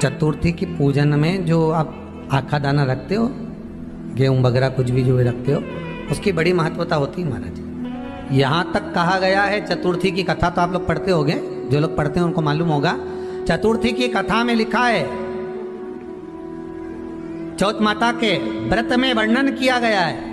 चतुर्थी की पूजन में जो आप आखा दाना रखते हो, गेहूं वगैरह कुछ भी जो भी रखते हो, उसकी बड़ी महत्वता होती है महाराज। यहाँ तक कहा गया है, चतुर्थी की कथा तो आप लोग पढ़ते होंगे, जो लोग पढ़ते हैं उनको मालूम होगा। चतुर्थी की कथा में लिखा है, चौथ माता के व्रत में वर्णन किया गया है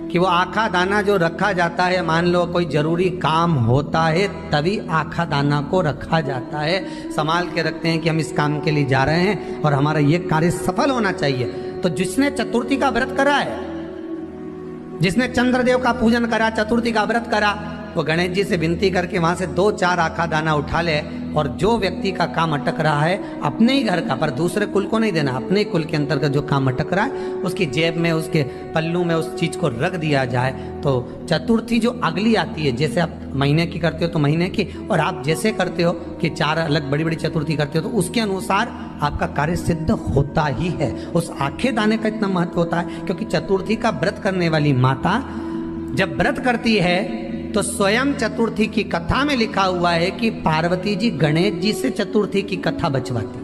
कि वो आखा दाना जो रखा जाता है, मान लो कोई जरूरी काम होता है तभी आखा दाना को रखा जाता है, संभाल के रखते हैं कि हम इस काम के लिए जा रहे हैं और हमारा ये कार्य सफल होना चाहिए। तो जिसने चतुर्थी का व्रत करा है, जिसने चंद्रदेव का पूजन करा, चतुर्थी का व्रत करा, वो गणेश जी से विनती करके वहां से 2-4 आखा दाना उठा ले, और जो व्यक्ति का काम अटक रहा है अपने ही घर का, पर दूसरे कुल को नहीं देना, अपने ही कुल के अंतर्गत जो काम अटक रहा है उसकी जेब में, उसके पल्लू में उस चीज को रख दिया जाए। तो चतुर्थी जो अगली आती है, जैसे आप महीने की करते हो तो महीने की, और आप जैसे करते हो कि 4 अलग बड़ी बड़ी चतुर्थी करते हो तो उसके अनुसार आपका कार्य सिद्ध होता ही है। उस आखे दाने का इतना महत्व होता है क्योंकि चतुर्थी का व्रत करने वाली माता जब व्रत करती है तो स्वयं चतुर्थी की कथा में लिखा हुआ है कि पार्वती जी गणेश जी से चतुर्थी की कथा बचवाती।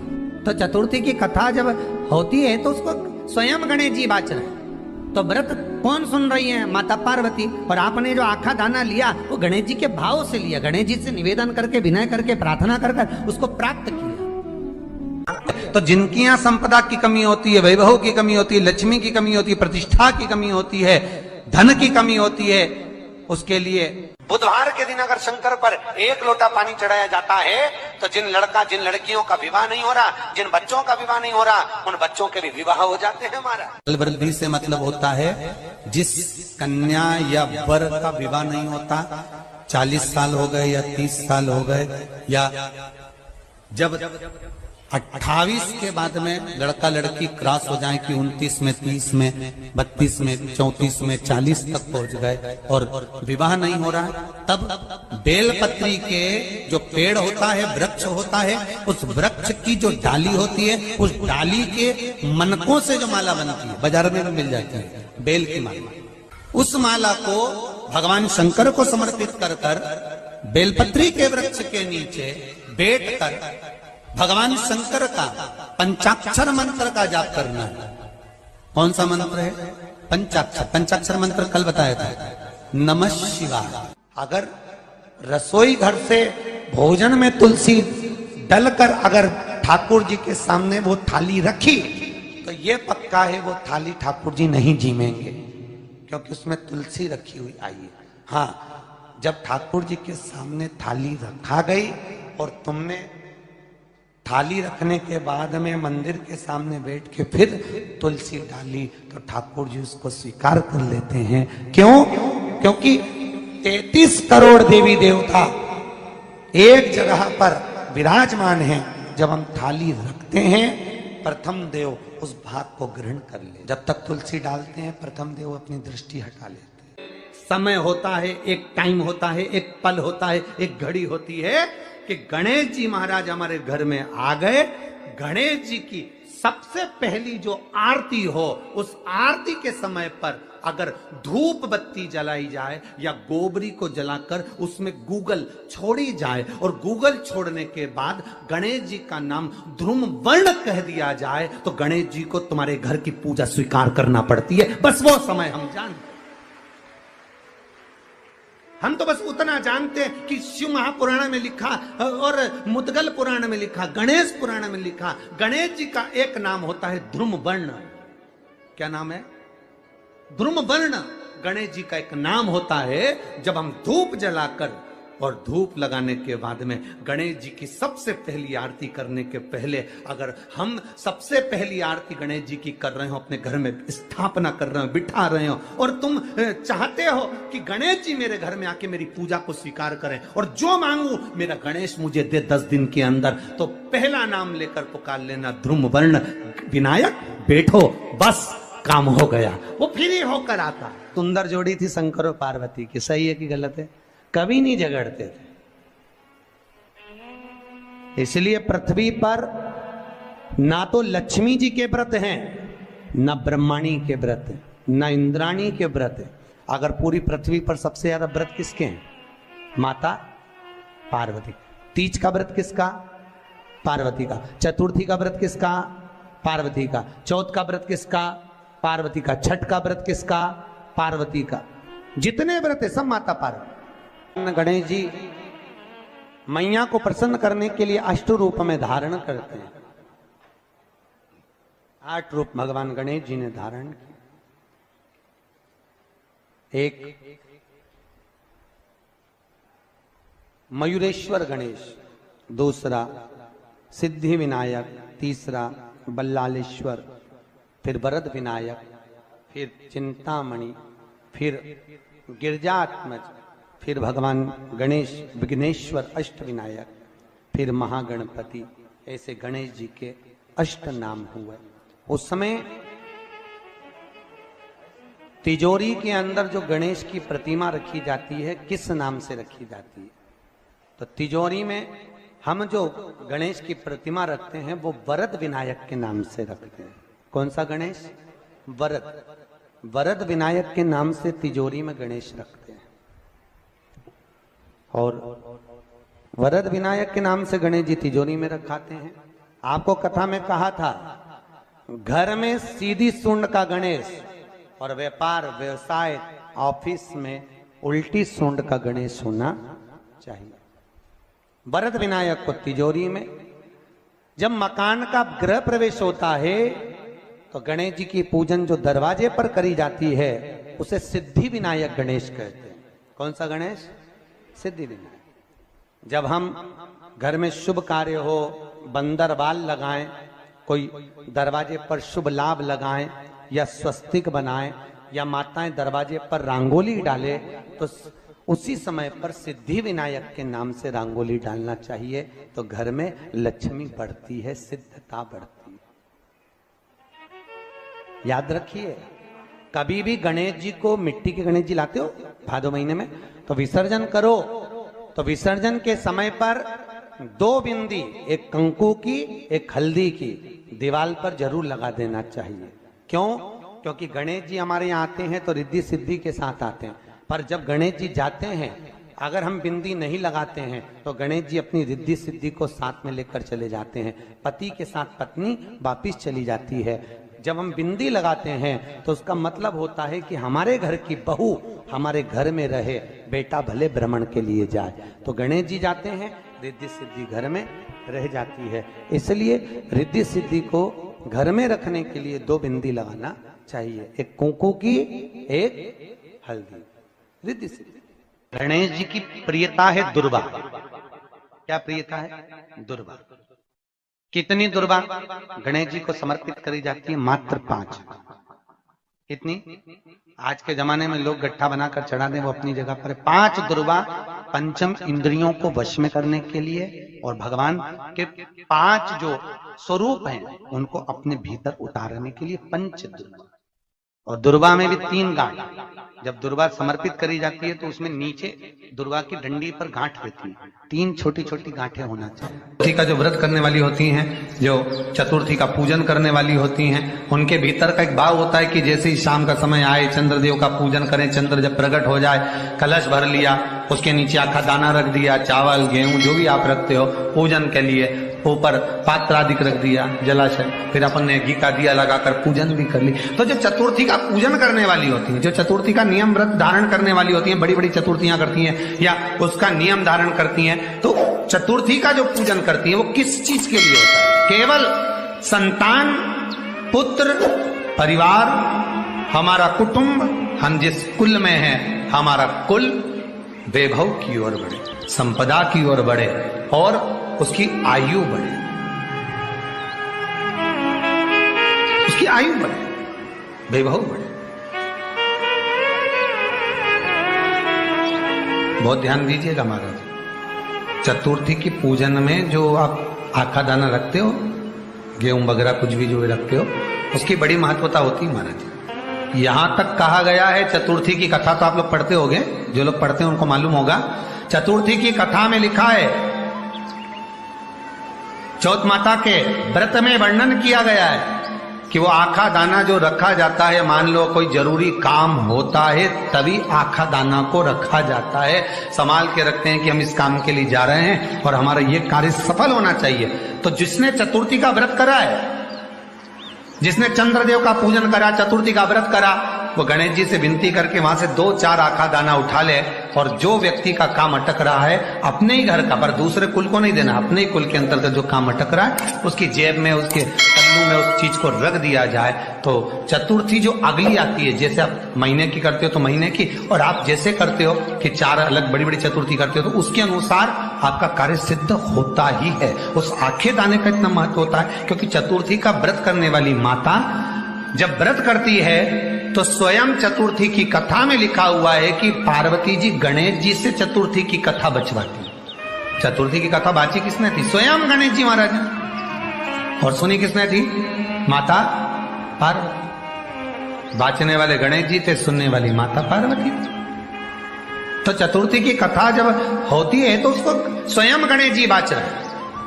तो चतुर्थी की कथा जब होती है तो उसको स्वयं गणेश जी बाच रहे हैं। तो व्रत कौन सुन रही है? माता पार्वती। और आपने जो आखा दाना लिया वो गणेश जी के भाव से लिया, गणेश जी से निवेदन करके, विनय करके, प्रार्थना कर उसको प्राप्त किया। तो जिनकी यहाँ संपदा की कमी होती है, वैभव की कमी होती है, लक्ष्मी की कमी होती है, प्रतिष्ठा की कमी होती है, धन की कमी होती है, उसके लिए बुधवार के दिन अगर शंकर पर 1 लोटा पानी चढ़ाया जाता है तो जिन लड़कियों का विवाह नहीं हो रहा, जिन बच्चों का विवाह नहीं हो रहा, उन बच्चों के भी विवाह हो जाते हैं। हमारा वृद्धि से मतलब होता है जिस कन्या या वर का विवाह नहीं होता, 40 साल हो गए या 30 साल हो गए, या जब 28 के बाद में लड़का लड़की क्रॉस हो जाए कि 29 में, 30 में, 32 में, 34 में, 40 तक पहुंच गए और विवाह नहीं हो रहा है, तब बेलपत्री के जो पेड़ होता है, वृक्ष होता है, उस वृक्ष की जो डाली होती है, उस डाली के मनकों से जो माला बनती है, बाजार में भी मिल जाती है बेल की माला, उस माला को भगवान शंकर को समर्पित कर कर बेलपत्री के वृक्ष के नीचे बैठ कर भगवान शंकर का पंचाक्षर मंत्र का जाप करना है। कौन सा मंत्र है? पंचाक्षर। पंचाक्षर मंत्र कल बताया था, नमः शिवाय। अगर रसोई घर से भोजन में तुलसी डलकर अगर ठाकुर जी के सामने वो थाली रखी तो ये पक्का है वो थाली ठाकुर जी नहीं जीमेंगे, क्योंकि उसमें तुलसी रखी हुई आई है। हाँ, जब ठाकुर जी के सामने थाली रखा गई और तुमने थाली रखने के बाद में मंदिर के सामने बैठ के फिर तुलसी डाली तो ठाकुर जी उसको स्वीकार कर लेते हैं। क्यों? क्योंकि 33 करोड़ देवी देवता एक जगह पर विराजमान हैं। जब हम थाली रखते हैं, प्रथम देव उस भाग को ग्रहण कर ले। जब तक तुलसी डालते हैं, प्रथम देव अपनी दृष्टि हटा लेते हैं। समय होता है, एक टाइम होता है, एक पल होता है, एक घड़ी होती है कि गणेश जी महाराज हमारे घर में आ गए। गणेश जी की सबसे पहली जो आरती हो, उस आरती के समय पर अगर धूप बत्ती जलाई जाए या गोबरी को जलाकर उसमें गूगल छोड़ी जाए और गूगल छोड़ने के बाद गणेश जी का नाम ध्रुम वर्ण कह दिया जाए तो गणेश जी को तुम्हारे घर की पूजा स्वीकार करना पड़ती है। बस वो समय हम जानते, हम तो बस उतना जानते हैं कि शिव महापुराण में लिखा और मुद्गल पुराण में लिखा, गणेश पुराण में लिखा, गणेश जी का एक नाम होता है ध्रुम वर्ण। क्या नाम है? ध्रुम वर्ण गणेश जी का एक नाम होता है। जब हम धूप जलाकर और धूप लगाने के बाद में गणेश जी की सबसे पहली आरती करने के पहले अगर हम सबसे पहली आरती गणेश जी की कर रहे हो, अपने घर में स्थापना कर रहे हो, बिठा रहे हो, और तुम चाहते हो कि गणेश जी मेरे घर में आके मेरी पूजा को स्वीकार करें और जो मांगू मेरा गणेश मुझे दे 10 दिन के अंदर, तो पहला नाम लेकर पुकार लेना ध्रुम वर्ण विनायक, बैठो, बस काम हो गया। वो फिर ही होकर आता। सुंदर जोड़ी थी शंकर और पार्वती की, सही है कि गलत है? कभी नहीं झगड़ते थे। इसलिए पृथ्वी पर ना तो लक्ष्मी जी के व्रत हैं, ना ब्रह्माणी के व्रत हैं, ना इंद्राणी के व्रत हैं। अगर पूरी पृथ्वी पर सबसे ज्यादा व्रत किसके हैं? माता पार्वती। तीज का व्रत किसका? पार्वती का। चतुर्थी का व्रत किसका? पार्वती का। चौथ का व्रत किसका? पार्वती का। छठ का व्रत किसका? पार्वती का। जितने व्रत है सब माता पार्वती। गणेश जी मैया को प्रसन्न करने के लिए अष्ट रूप में धारण करते हैं। 8 रूप भगवान गणेश जी ने धारण किए। एक मयूरेश्वर गणेश, दूसरा सिद्धि विनायक, तीसरा बल्लालेश्वर, फिर वरद विनायक, फिर चिंतामणि, फिर गिरजात्मज, फिर भगवान गणेश विघ्नेश्वर अष्ट विनायक, फिर महागणपति। ऐसे गणेश जी के अष्ट नाम हुए। उस समय तिजोरी के अंदर जो गणेश की प्रतिमा रखी जाती है किस नाम से रखी जाती है? तो तिजोरी में हम जो गणेश की प्रतिमा रखते हैं वो वरद विनायक के नाम से रखते हैं। कौन सा गणेश? वरद। वरद विनायक के नाम से तिजोरी में गणेश रखते हैं। और वरद विनायक के नाम से गणेश जी तिजोरी में रखाते हैं। आपको कथा में कहा था घर में सीधी सूंड का गणेश और व्यापार व्यवसाय ऑफिस में उल्टी सूंड का गणेश होना चाहिए। वरद विनायक को तिजोरी में। जब मकान का गृह प्रवेश होता है तो गणेश जी की पूजन जो दरवाजे पर करी जाती है उसे सिद्धि विनायक गणेश कहते हैं। कौन सा गणेश? सिद्धि विनायक। जब हम घर में शुभ कार्य हो, बंदर बाल लगाएं, कोई दरवाजे पर शुभ लाभ लगाएं या स्वस्तिक बनाएं या माताएं दरवाजे पर रंगोली डाले तो उसी समय पर सिद्धि विनायक के नाम से रंगोली डालना चाहिए। तो घर में लक्ष्मी बढ़ती है, सिद्धता बढ़ती है। याद रखिए, कभी भी गणेश जी को, मिट्टी के गणेश जी लाते हो भादो महीने में, तो विसर्जन करो तो विसर्जन के समय पर 2 बिंदी, एक कंकु की एक हल्दी की, दीवार पर जरूर लगा देना चाहिए। क्यों? क्योंकि गणेश जी हमारे यहाँ आते हैं तो रिद्धि सिद्धि के साथ आते हैं। पर जब गणेश जी जाते हैं, अगर हम बिंदी नहीं लगाते हैं तो गणेश जी अपनी रिद्धि सिद्धि को साथ में लेकर चले जाते हैं। पति के साथ पत्नी वापिस चली जाती है। जब हम बिंदी लगाते हैं तो उसका मतलब होता है कि हमारे घर की बहू हमारे घर में रहे, बेटा भले भ्रमण के लिए जाए। तो गणेश जी जाते हैं, रिद्धि सिद्धि घर में रह जाती है। इसलिए रिद्धि सिद्धि को घर में रखने के लिए 2 बिंदी लगाना चाहिए, एक कुंकू की, एक हल्दी। रिद्धि सिद्धि। गणेश जी की प्रियता है दुर्वा। क्या प्रियता है? दुर्वा। कितनी दुर्वा गणेश जी को समर्पित करी जाती है? मात्र 5। कितनी? आज के जमाने में लोग गट्ठा बनाकर चढ़ा दें, वो अपनी जगह पर। 5 दुर्वा पंचम इंद्रियों को वश में करने के लिए और भगवान के 5 जो स्वरूप हैं उनको अपने भीतर उतारने के लिए 5 दुर्वा। और दुर्वा में भी 3 गांठ। जब दुर्वा समर्पित करी जाती है तो उसमें नीचे दुर्वा की डंडी पर गांठ रहती है, 3 छोटी छोटी गांठें होना चाहिए। चतुर्थी का जो व्रत करने वाली होती हैं, जो चतुर्थी का पूजन करने वाली होती हैं, उनके भीतर का एक भाव होता है कि जैसे ही शाम का समय आए चंद्रदेव का पूजन करें। चंद्र जब प्रकट हो जाए, कलश भर लिया, उसके नीचे आखा दाना रख दिया, चावल गेहूं जो भी आप रखते हो पूजन के लिए, ऊपर पात्र आदि रख दिया, जलाशय, फिर अपन ने घी का दिया लगाकर पूजन भी कर ली। तो जो चतुर्थी का पूजन करने वाली होती है, जो चतुर्थी का नियम व्रत धारण करने वाली होती है, बड़ी बड़ी चतुर्थियां करती हैं या उसका नियम धारण करती हैं, तो चतुर्थी का जो पूजन करती है वो किस चीज के लिए होता है? केवल संतान, पुत्र, परिवार, हमारा कुटुंब, हम जिस कुल में है, हमारा कुल वैभव की ओर बढ़े, संपदा की ओर बढ़े और उसकी आयु बढ़े, उसकी आयु बढ़े, वैभव बढ़े। बहुत ध्यान दीजिएगा महाराज। चतुर्थी की पूजन में जो आप आखा दाना रखते हो, गेहूं वगैरह कुछ भी जो रखते हो, उसकी बड़ी महत्वता होती है महाराज। यहां तक कहा गया है, चतुर्थी की कथा तो आप लोग पढ़ते होंगे, जो लोग पढ़ते हैं उनको मालूम होगा। चतुर्थी की कथा में लिखा है, चौथ माता के व्रत में वर्णन किया गया है कि वो आखा दाना जो रखा जाता है, मान लो कोई जरूरी काम होता है तभी आखा दाना को रखा जाता है, संभाल के रखते हैं कि हम इस काम के लिए जा रहे हैं और हमारा ये कार्य सफल होना चाहिए। तो जिसने चतुर्थी का व्रत करा है, जिसने चंद्रदेव का पूजन करा, चतुर्थी का व्रत करा, वो गणेश जी से विनती करके वहां से 2-4 आखा दाना उठा ले, और जो व्यक्ति का काम अटक रहा है अपने ही घर का, पर दूसरे कुल को नहीं देना, अपने ही कुल के अंतर्गत जो काम अटक रहा है उसकी जेब में, उसके तल्लू में उस चीज को रख दिया जाए। तो चतुर्थी जो अगली आती है, जैसे आप महीने की करते हो तो महीने की, और आप जैसे करते हो कि 4 अलग बड़ी बड़ी चतुर्थी करते हो, तो उसके अनुसार आपका कार्य सिद्ध होता ही है। उस आखे दाने का इतना महत्व होता है क्योंकि चतुर्थी का व्रत करने वाली माता जब व्रत करती है तो स्वयं चतुर्थी की कथा में लिखा हुआ है कि पार्वती जी गणेश जी से चतुर्थी की कथा बचवाती। चतुर्थी की कथा बाची किसने थी? स्वयं गणेश जी महाराज ने। और सुनी किसने थी? माता पार्वती। बाचने वाले गणेश जी थे, सुनने वाली माता पार्वती थी। तो चतुर्थी की कथा जब होती है तो उसको स्वयं गणेश जी बाच रहे हैं।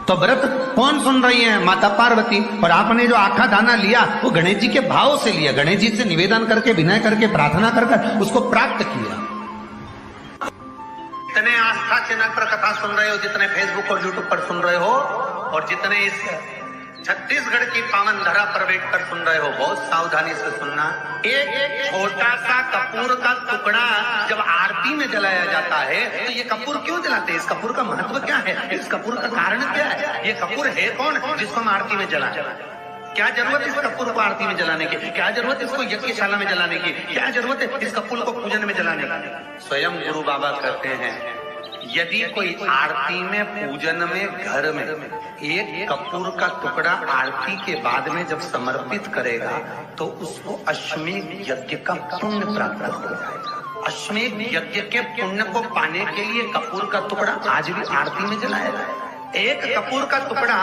तो व्रत कौन सुन रही है? माता पार्वती। और आपने जो आखा दाना लिया वो गणेश जी के भाव से लिया, गणेश जी से निवेदन करके, विनय करके, प्रार्थना कर उसको प्राप्त किया। जितने आस्था चैनल पर कथा सुन रहे हो, जितने फेसबुक और यूट्यूब पर सुन रहे हो, और जितने इस छत्तीसगढ़ की पावन धरा पर बैठकर सुन रहे हो, बहुत सावधानी से सुनना। एक छोटा सा कपूर का टुकड़ा जब आरती में जलाया जाता है तो ये कपूर क्यों जलाते हैं? इस कपूर का महत्व क्या है? इस कपूर का कारण क्या है? ये कपूर है कौन जिसको हम आरती में जलाते? क्या जरूरत इस कपूर को आरती में जलाने की? क्या जरूरत इसको यज्ञशाला में जलाने की? क्या जरूरत है इस कपूर को पूजन में जलाने की? स्वयं गुरु बाबा कहते हैं यदि कोई आरती में, पूजन में, घर में एक कपूर का टुकड़ा आरती के बाद में जब समर्पित करेगा तो उसको अश्वमेध यज्ञ का पुण्य प्राप्त हो जाएगा। अश्वमेध यज्ञ के पुण्य को पाने के लिए कपूर का टुकड़ा आज भी आरती में जलाया जाए। एक कपूर का टुकड़ा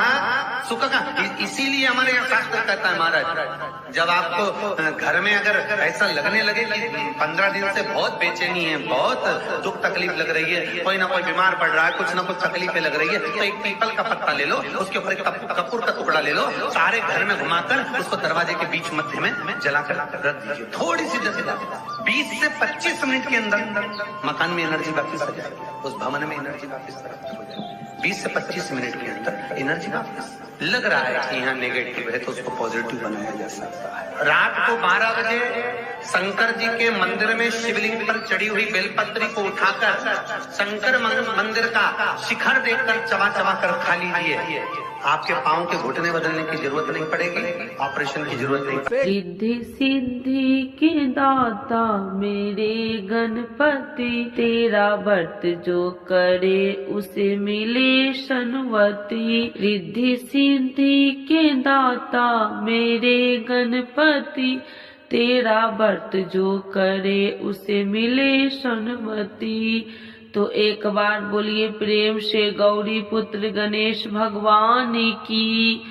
सुख का, इसीलिए हमारे यहाँ शास्त्र कहता है महाराज, जब आपको घर में अगर ऐसा लगने लगे कि 15 दिन से बहुत बेचैनी है, बहुत दुख तकलीफ लग रही है, कोई ना कोई बीमार पड़ रहा है, कुछ ना कुछ तकलीफें लग रही है, तो एक पीपल का पत्ता ले लो, उसके ऊपर एक कपूर का टुकड़ा ले लो, सारे घर में घुमाकर उसको दरवाजे के बीच मध्य में जलाकर रख दीजिए। थोड़ी सी जगह 20 से 25 मिनट के अंदर मकान में एनर्जी वापिस आ जाएगी, उस भवन में एनर्जी वापिस हो जाएगी। 20 से 25 मिनट के अंदर एनर्जी वापस। लग रहा है कि यहाँ नेगेटिव है तो उसको पॉजिटिव बनाया जा सकता है। रात को 12 बजे शंकर जी के मंदिर में शिवलिंग पर चढ़ी हुई बेलपत्री को उठाकर शंकर मंदिर का शिखर देखकर चबा चबा कर खा लीजिए। आपके पाँव के घुटने बदलने की जरूरत नहीं पड़ेगी, ऑपरेशन की जरूरत नहीं पड़ेगी। रिद्धि सिद्धि के दाता मेरे गणपति, तेरा व्रत जो करे उसे मिले सन्मति। रिद्धि सिद्धि के दाता मेरे गणपति, तेरा व्रत जो करे उसे मिले सन्मति। तो एक बार बोलिए प्रेम से गौरी पुत्र गणेश भगवान की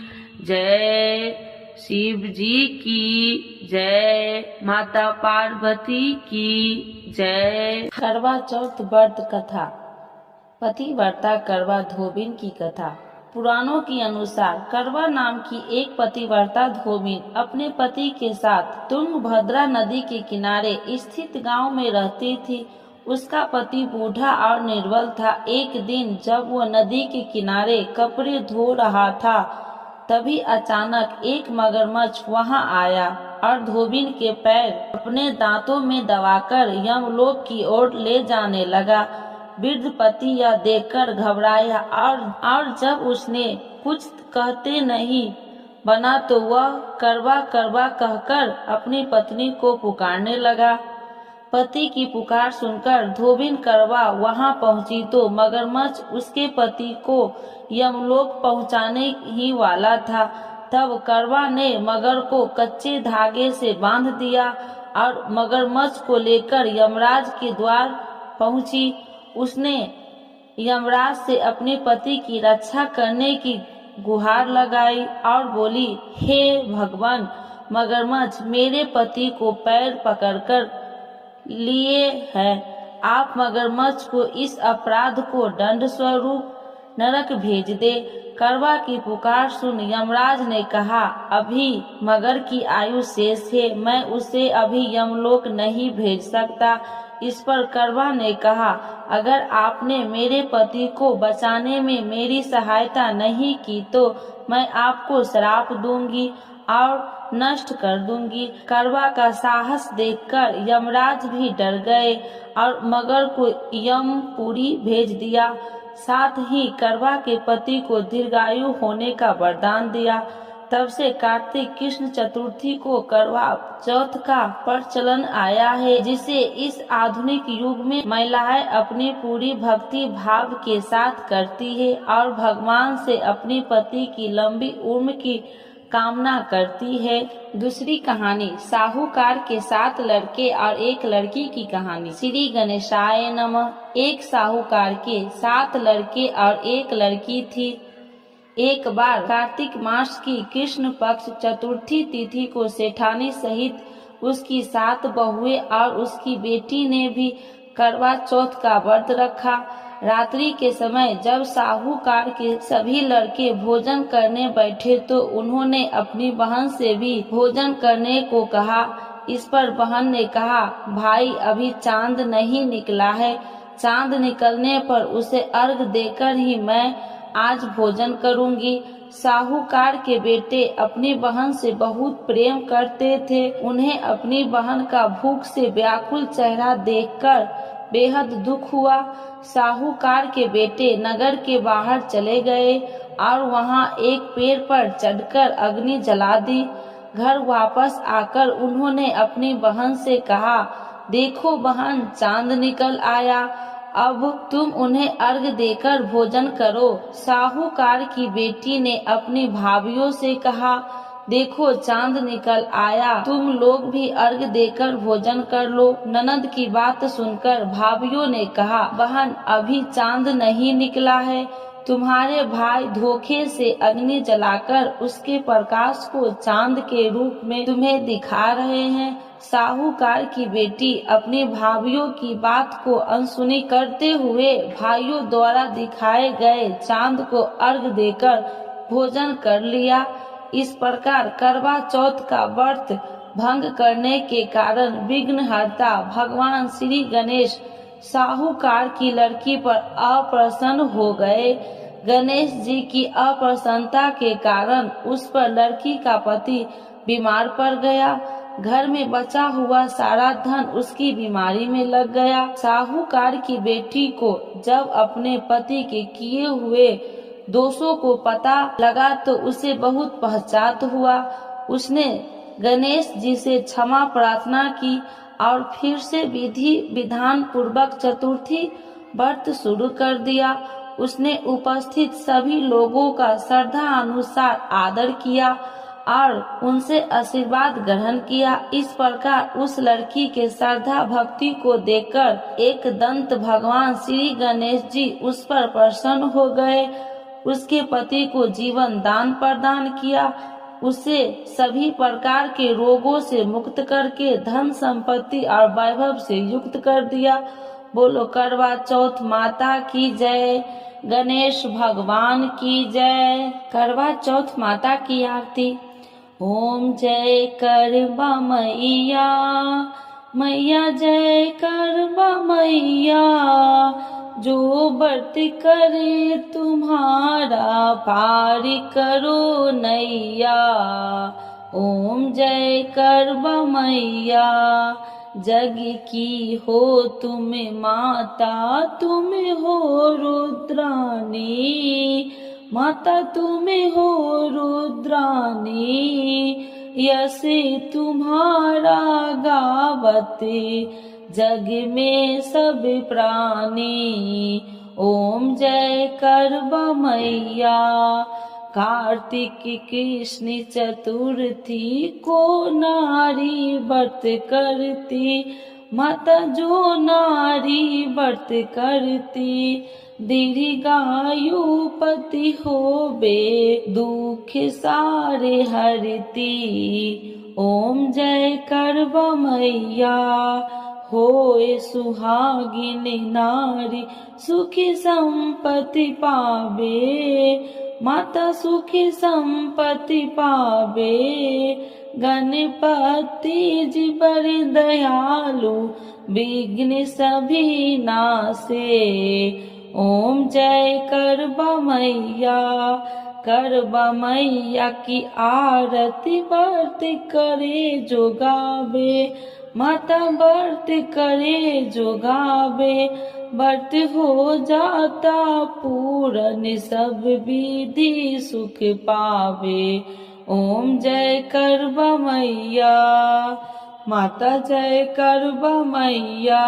जय, शिव जी की जय, माता पार्वती की जय। करवा चौथ व्रत कथा। पतिव्रता करवा धोबिन की कथा। पुराणों के अनुसार करवा नाम की एक पतिव्रता धोबिन अपने पति के साथ तुंगभद्रा नदी के किनारे स्थित गांव में रहती थी। उसका पति बूढ़ा और निर्बल था। एक दिन जब वह नदी के किनारे कपड़े धो रहा था तभी अचानक एक मगरमच्छ वहां आया और धोबिन के पैर अपने दांतों में दबाकर यमलोक की ओर ले जाने लगा। वृद्ध पति यह देखकर घबराया और जब उसने कुछ कहते नहीं बना तो वह करवा करवा कहकर अपनी पत्नी को पुकारने लगा। पति की पुकार सुनकर धोबिन करवा वहां पहुंची तो मगरमच्छ उसके पति को यमलोक पहुंचाने ही वाला था। तब करवा ने मगर को कच्चे धागे से बांध दिया और मगरमच्छ को लेकर यमराज के द्वार पहुंची। उसने यमराज से अपने पति की रक्षा करने की गुहार लगाई और बोली, हे भगवान, मगरमच्छ मेरे पति को पैर पकड़कर लिए है। आप मगरमच्छ को इस अपराध को दंड स्वरूप नरक भेज दे। करवा की पुकार सुन यमराज ने कहा, अभी मगर की आयु शेष है, मैं उसे अभी यमलोक नहीं भेज सकता। इस पर करवा ने कहा, अगर आपने मेरे पति को बचाने में मेरी सहायता नहीं की तो मैं आपको श्राप दूंगी और नष्ट कर दूंगी। करवा का साहस देखकर यमराज भी डर गए और मगर को यमपुरी भेज दिया। साथ ही करवा के पति को दीर्घायु होने का वरदान दिया। तब से कार्तिक कृष्ण चतुर्थी को करवा चौथ का प्रचलन आया है, जिसे इस आधुनिक युग में महिलाएं अपनी पूरी भक्ति भाव के साथ करती है और भगवान से अपनी पति की लंबी उम्र की कामना करती है। दूसरी कहानी साहूकार के 7 लड़के और 1 लड़की की कहानी। श्री गणेशाय नमः। एक साहूकार के 7 लड़के और 1 लड़की थी। एक बार कार्तिक मास की कृष्ण पक्ष चतुर्थी तिथि को सेठानी सहित उसकी 7 बहुएं और उसकी बेटी ने भी करवा चौथ का व्रत रखा। रात्रि के समय जब साहूकार के सभी लड़के भोजन करने बैठे तो उन्होंने अपनी बहन से भी भोजन करने को कहा। इस पर बहन ने कहा, भाई अभी चांद नहीं निकला है, चांद निकलने पर उसे अर्घ देकर ही मैं आज भोजन करूंगी। साहूकार के बेटे अपनी बहन से बहुत प्रेम करते थे। उन्हें अपनी बहन का भूख से व्याकुल चेहरा देखकर बेहद दुख हुआ। साहूकार के बेटे नगर के बाहर चले गए और वहां एक पेड़ पर चढ़कर अग्नि जला दी। घर वापस आकर उन्होंने अपनी बहन से कहा, देखो बहन, चांद निकल आया, अब तुम उन्हें अर्घ देकर भोजन करो। साहूकार की बेटी ने अपनी भाभियों से कहा, देखो चांद निकल आया, तुम लोग भी अर्घ देकर भोजन कर लो। ननद की बात सुनकर भाभियों ने कहा, बहन अभी चांद नहीं निकला है, तुम्हारे भाई धोखे से अग्नि जलाकर उसके प्रकाश को चांद के रूप में तुम्हें दिखा रहे हैं। साहूकार की बेटी अपनी भाभियों की बात को अनसुनी करते हुए भाइयों द्वारा दिखाए गए चांद को अर्घ देकर भोजन कर लिया। इस प्रकार करवा चौथ का व्रत भंग करने के कारण विघ्नहर्ता भगवान श्री गणेश साहूकार की लड़की पर अप्रसन्न हो गए। गणेश जी की अप्रसन्नता के कारण उस पर लड़की का पति बीमार पड़ गया। घर में बचा हुआ सारा धन उसकी बीमारी में लग गया। साहूकार की बेटी को जब अपने पति के किए हुए दोषों को पता लगा तो उसे बहुत पश्चात हुआ। उसने गणेश जी से क्षमा प्रार्थना की और फिर से विधि विधान पूर्वक चतुर्थी व्रत शुरू कर दिया। उसने उपस्थित सभी लोगों का श्रद्धा अनुसार आदर किया और उनसे आशीर्वाद ग्रहण किया। इस प्रकार उस लड़की के श्रद्धा भक्ति को देखकर एक दंत भगवान श्री गणेश जी उस पर प्रसन्न हो गए। उसके पति को जीवन दान प्रदान किया, उसे सभी प्रकार के रोगों से मुक्त करके धन संपत्ति और वैभव से युक्त कर दिया। बोलो करवा चौथ माता की जय, गणेश भगवान की जय। करवा चौथ माता की आरती। ओम जय करवा मैया, मैया जय करवा मैया, जो व्रत करे तुम्हारा पार करो नैया। ओम जय करवा मैया, जग की हो तुम माता, तुम हो रुद्रानी, माता तुम हो रुद्रानी, यश तुम्हारा गावते जग में सब प्राणी। ओम जय करवा मैया। कार्तिक कृष्ण चतुर्थी को नारी व्रत करती, माता जो नारी व्रत करती, दीर्घायु पति होबे दुख सारे हरती। ओम जय करवा मैया, होए सुहागिन नारी सुखी संपत्ति पावे, माता सुखी संपत्ति पावे। गणपति जी बड़े दयालु, विघ्न सभी नासे। ओम जय करवा मैया। करवा मैया की आरती व्रत करे जो गावे, माता व्रत करे जो गावे, व्रत हो जाता पूरन सब विधि सुख पावे। ओम जय करवा मैया, माता जय करवा मैया।